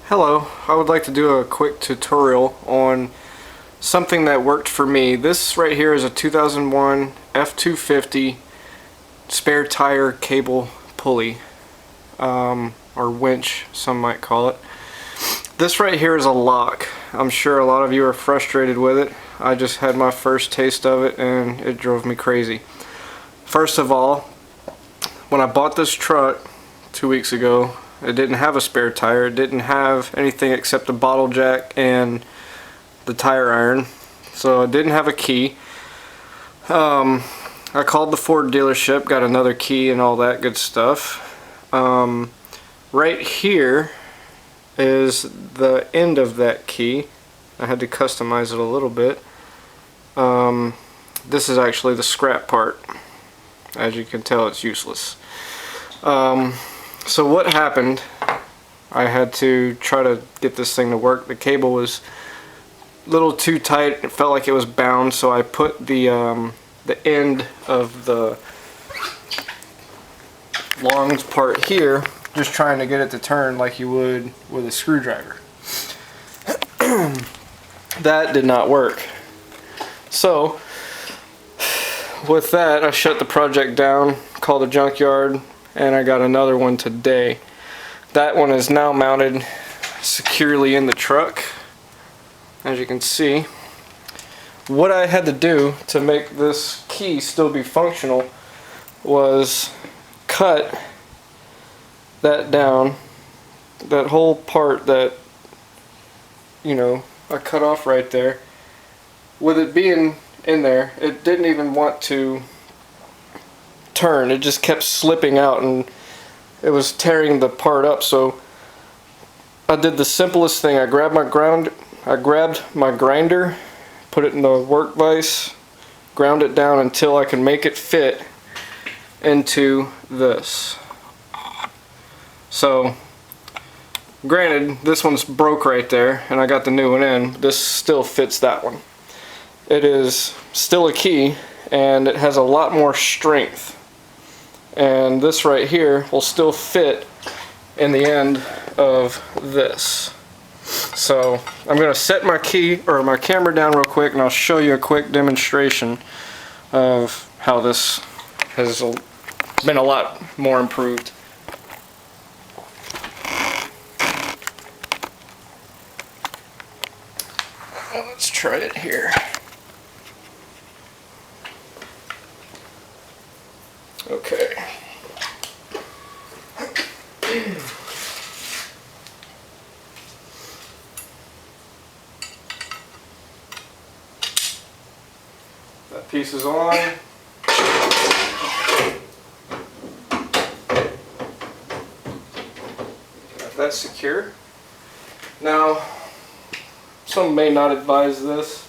Hello, I would like to do a quick tutorial on something that worked for me. This right here is a 2001 F-250 spare tire cable pulley, or winch, some might call it. This right here is a lock. I'm sure a lot of you are frustrated with it. I just had my first taste of it and it drove me crazy. First of all, when I bought this truck 2 weeks ago, it didn't have a spare tire. It didn't have anything except a bottle jack and the tire iron. So it didn't have a key. I called the Ford dealership, got another key and all that good stuff. Right here is the end of that key. I had to customize it a little bit. This is actually the scrap part. As you can tell, it's useless. So what happened, I had to try to get this thing to work. The cable was a little too tight. It felt like it was bound, so I put the end of the long part here, just trying to get it to turn like you would with a screwdriver. That did not work. So with that, I shut the project down, called a junkyard, and I got another one today. That one is now mounted securely in the truck, as you can see. What I had to do to make this key still be functional was cut that down, that whole part that, you know, I cut off right there. With it being in there, it didn't even want to turn. It just kept slipping out and it was tearing the part up. So I did the simplest thing. I grabbed my grinder, put it in the work vise, ground it down until I can make it fit into this. So granted, this one's broke right there and I got the new one in. This still fits that one. It is still a key and it has a lot more strength. And this right here will still fit in the end of this. So I'm going to set my camera down real quick and I'll show you a quick demonstration of how this has been a lot more improved. Let's try it here. Okay. That piece is on. Got that secure. Now, some may not advise this.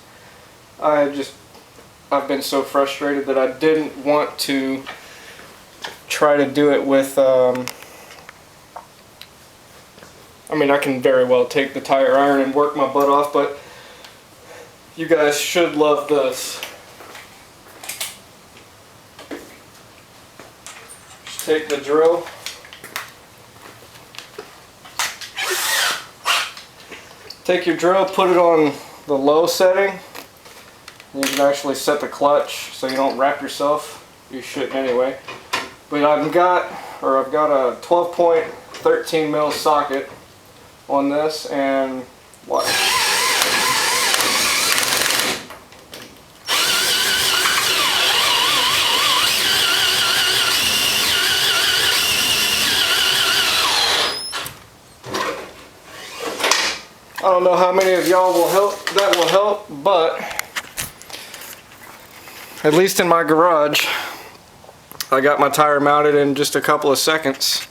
I've been so frustrated that I didn't want to try to do it with, I mean, I can very well take the tire iron and work my butt off, but you guys should love this. Just take the drill, take your drill, put it on the low setting. You can actually set the clutch so you don't wrap yourself. You shouldn't anyway. But I've got a 12.13 mil socket on this, and watch. I don't know how many of y'all that will help, but at least in my garage, I got my tire mounted in just a couple of seconds.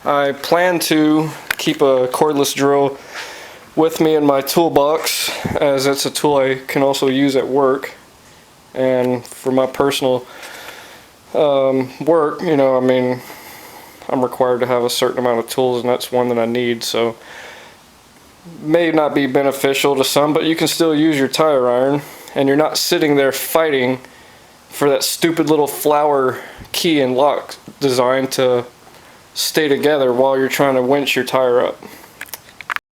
I plan to keep a cordless drill with me in my toolbox, as it's a tool I can also use at work. And for my personal work, you know, I mean, I'm required to have a certain amount of tools, and that's one that I need. So may not be beneficial to some, but you can still use your tire iron, and you're not sitting there fighting for that stupid little flower key and lock design to stay together while you're trying to winch your tire up.